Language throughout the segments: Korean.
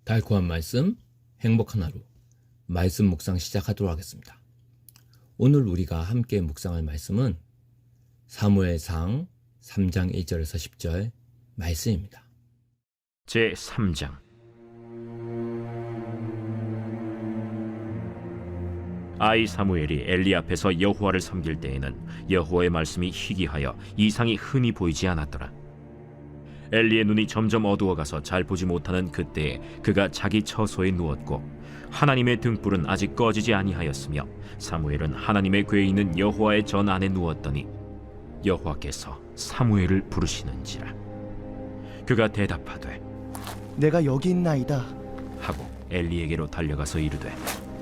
달콤한 말씀, 행복한 하루, 말씀 묵상 시작하도록 하겠습니다. 오늘 우리가 함께 묵상할 말씀은 사무엘상 3장 1절에서 10절 말씀입니다. 제3장. 아이 사무엘이 엘리 앞에서 여호와를 섬길 때에는 여호와의 말씀이 희귀하여 이상이 흔히 보이지 않았더라. 엘리의 눈이 점점 어두워가서 잘 보지 못하는 그때에 그가 자기 처소에 누웠고 하나님의 등불은 아직 꺼지지 아니하였으며 사무엘은 하나님의 궤에 있는 여호와의 전 안에 누웠더니 여호와께서 사무엘을 부르시는지라. 그가 대답하되 내가 여기 있나이다. 하고 엘리에게로 달려가서 이르되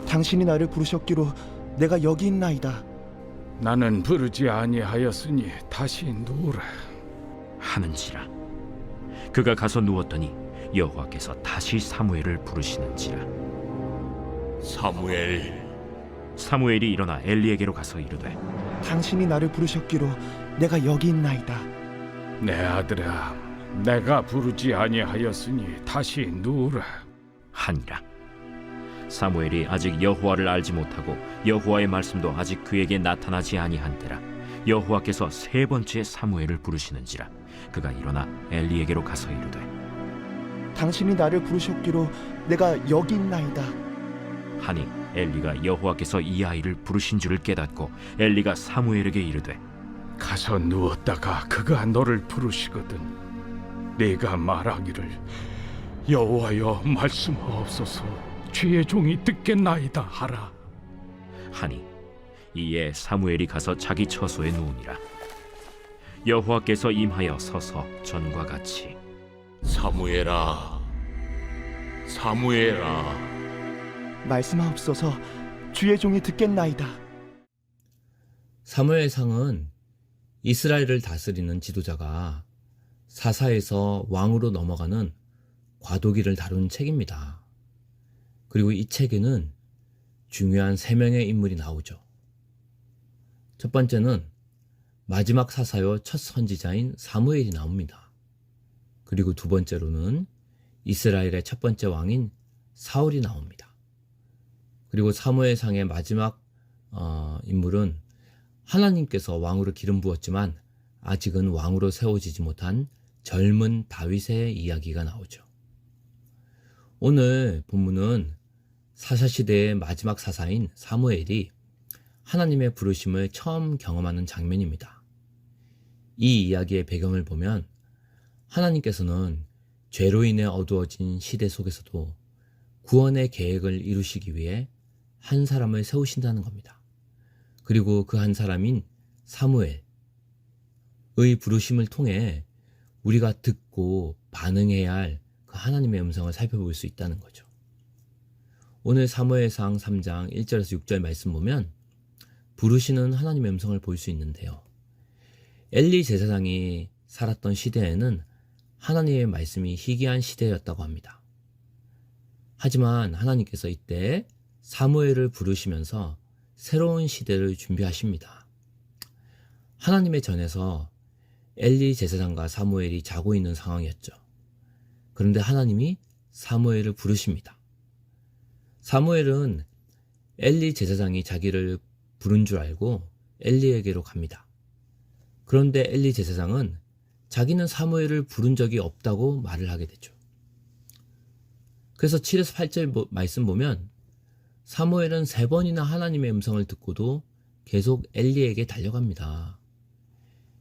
당신이 나를 부르셨기로 내가 여기 있나이다. 나는 부르지 아니하였으니 다시 누우라. 하는지라. 그가 가서 누웠더니 여호와께서 다시 사무엘을 부르시는지라. 사무엘. 사무엘이 일어나 엘리에게로 가서 이르되 당신이 나를 부르셨기로 내가 여기 있나이다. 내 아들아, 내가 부르지 아니하였으니 다시 누우라. 하니라. 사무엘이 아직 여호와를 알지 못하고 여호와의 말씀도 아직 그에게 나타나지 아니한때라 여호와께서 세 번째 사무엘을 부르시는지라. 그가 일어나 엘리에게로 가서 이르되 당신이 나를 부르셨기로 내가 여기 있나이다. 하니 엘리가 여호와께서 이 아이를 부르신 줄을 깨닫고 엘리가 사무엘에게 이르되 가서 누웠다가 그가 너를 부르시거든 네가 말하기를 여호와여 말씀하옵소서 주의 종이 듣겠나이다 하라. 하니 이에 사무엘이 가서 자기 처소에 누우니라. 여호와께서 임하여 서서 전과 같이 사무엘아, 사무엘아. 말씀하옵소서 주의 종이 듣겠나이다. 사무엘상은 이스라엘을 다스리는 지도자가 사사에서 왕으로 넘어가는 과도기를 다룬 책입니다. 그리고 이 책에는 중요한 3명의 인물이 나오죠. 첫 번째는 마지막 사사요 첫 선지자인 사무엘이 나옵니다. 그리고 두 번째로는 이스라엘의 첫 번째 왕인 사울이 나옵니다. 그리고 사무엘상의 마지막 인물은 하나님께서 왕으로 기름 부었지만 아직은 왕으로 세워지지 못한 젊은 다윗의 이야기가 나오죠. 오늘 본문은 사사시대의 마지막 사사인 사무엘이 하나님의 부르심을 처음 경험하는 장면입니다. 이 이야기의 배경을 보면 하나님께서는 죄로 인해 어두워진 시대 속에서도 구원의 계획을 이루시기 위해 한 사람을 세우신다는 겁니다. 그리고 그 한 사람인 사무엘의 부르심을 통해 우리가 듣고 반응해야 할 그 하나님의 음성을 살펴볼 수 있다는 거죠. 오늘 사무엘상 3장 1절에서 6절 말씀 보면 부르시는 하나님의 음성을 볼 수 있는데요. 엘리 제사장이 살았던 시대에는 하나님의 말씀이 희귀한 시대였다고 합니다. 하지만 하나님께서 이때 사무엘을 부르시면서 새로운 시대를 준비하십니다. 하나님의 전에서 엘리 제사장과 사무엘이 자고 있는 상황이었죠. 그런데 하나님이 사무엘을 부르십니다. 사무엘은 엘리 제사장이 자기를 부른 줄 알고 엘리에게로 갑니다. 그런데 엘리 제사장은 자기는 사무엘을 부른 적이 없다고 말을 하게 되죠. 그래서 7에서 8절 말씀 보면 사무엘은 3번이나 하나님의 음성을 듣고도 계속 엘리에게 달려갑니다.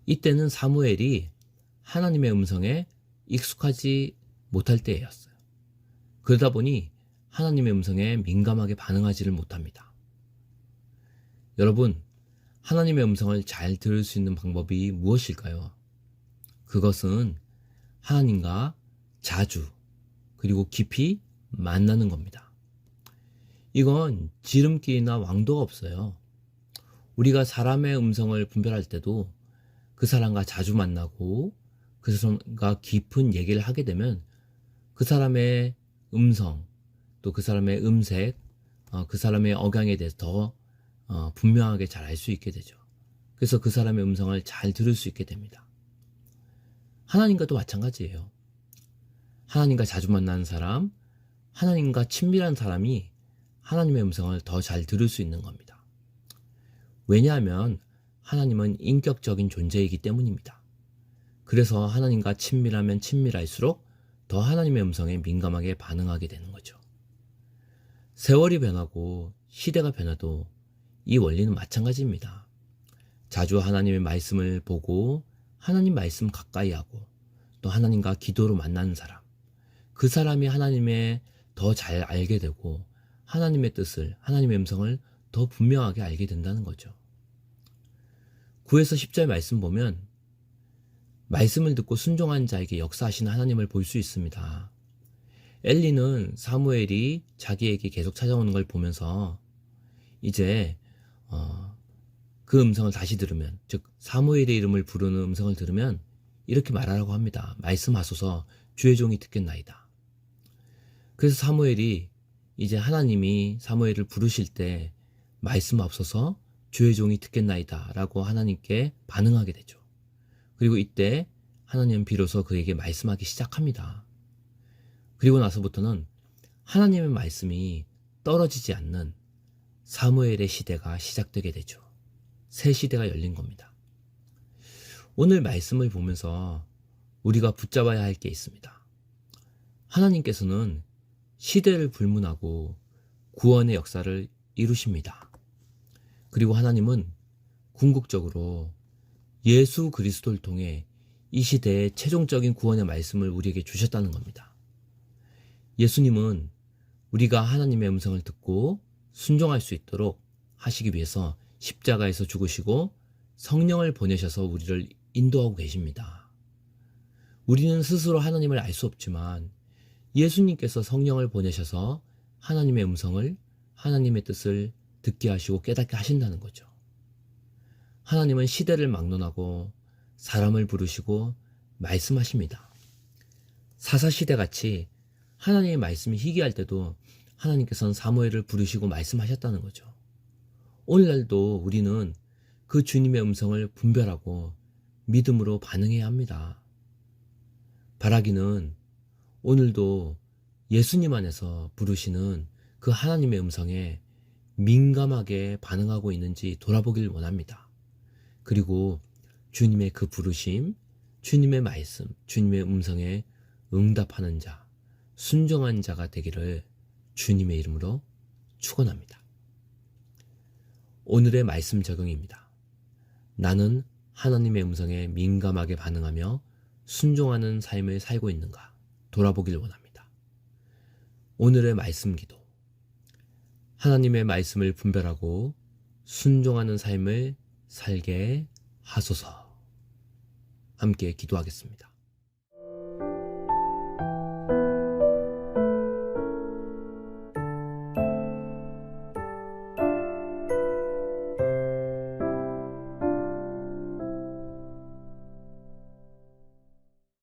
이때는 사무엘이 하나님의 음성에 익숙하지 못할 때였어요. 그러다 보니 하나님의 음성에 민감하게 반응하지를 못합니다. 여러분, 하나님의 음성을 잘 들을 수 있는 방법이 무엇일까요? 그것은 하나님과 자주 그리고 깊이 만나는 겁니다. 이건 지름길이나 왕도가 없어요. 우리가 사람의 음성을 분별할 때도 그 사람과 자주 만나고 그 사람과 깊은 얘기를 하게 되면 그 사람의 음성, 또 그 사람의 음색, 그 사람의 억양에 대해서 더 분명하게 잘 알 수 있게 되죠. 그래서 그 사람의 음성을 잘 들을 수 있게 됩니다. 하나님과도 마찬가지예요. 하나님과 자주 만나는 사람, 하나님과 친밀한 사람이 하나님의 음성을 더 잘 들을 수 있는 겁니다. 왜냐하면 하나님은 인격적인 존재이기 때문입니다. 그래서 하나님과 친밀하면 친밀할수록 더 하나님의 음성에 민감하게 반응하게 되는 거죠. 세월이 변하고 시대가 변해도 이 원리는 마찬가지입니다. 자주 하나님의 말씀을 보고 하나님 말씀 가까이 하고 또 하나님과 기도로 만나는 사람, 그 사람이 하나님의 더 잘 알게 되고 하나님의 뜻을, 하나님의 음성을 더 분명하게 알게 된다는 거죠. 9에서 10절 말씀 보면 말씀을 듣고 순종한 자에게 역사하시는 하나님을 볼 수 있습니다. 엘리는 사무엘이 자기에게 계속 찾아오는 걸 보면서 이제 그 음성을 다시 들으면, 즉 사무엘의 이름을 부르는 음성을 들으면 이렇게 말하라고 합니다. 말씀하소서, 주의 종이 듣겠나이다. 그래서 사무엘이 이제 하나님이 사무엘을 부르실 때 말씀하소서, 주의 종이 듣겠나이다 라고 하나님께 반응하게 되죠. 그리고 이때 하나님은 비로소 그에게 말씀하기 시작합니다. 그리고 나서부터는 하나님의 말씀이 떨어지지 않는 사무엘의 시대가 시작되게 되죠. 새 시대가 열린 겁니다. 오늘 말씀을 보면서 우리가 붙잡아야 할 게 있습니다. 하나님께서는 시대를 불문하고 구원의 역사를 이루십니다. 그리고 하나님은 궁극적으로 예수 그리스도를 통해 이 시대에 최종적인 구원의 말씀을 우리에게 주셨다는 겁니다. 예수님은 우리가 하나님의 음성을 듣고 순종할 수 있도록 하시기 위해서 십자가에서 죽으시고 성령을 보내셔서 우리를 인도하고 계십니다. 우리는 스스로 하나님을 알 수 없지만 예수님께서 성령을 보내셔서 하나님의 음성을, 하나님의 뜻을 듣게 하시고 깨닫게 하신다는 거죠. 하나님은 시대를 막론하고 사람을 부르시고 말씀하십니다. 사사시대같이 하나님의 말씀이 희귀할 때도 하나님께서는 사무엘을 부르시고 말씀하셨다는 거죠. 오늘날도 우리는 그 주님의 음성을 분별하고 믿음으로 반응해야 합니다. 바라기는 오늘도 예수님 안에서 부르시는 그 하나님의 음성에 민감하게 반응하고 있는지 돌아보길 원합니다. 그리고 주님의 그 부르심, 주님의 말씀, 주님의 음성에 응답하는 자, 순종한 자가 되기를 주님의 이름으로 축원합니다. 오늘의 말씀 적용입니다. 나는 하나님의 음성에 민감하게 반응하며 순종하는 삶을 살고 있는가 돌아보길 원합니다. 오늘의 말씀 기도. 하나님의 말씀을 분별하고 순종하는 삶을 살게 하소서. 함께 기도하겠습니다.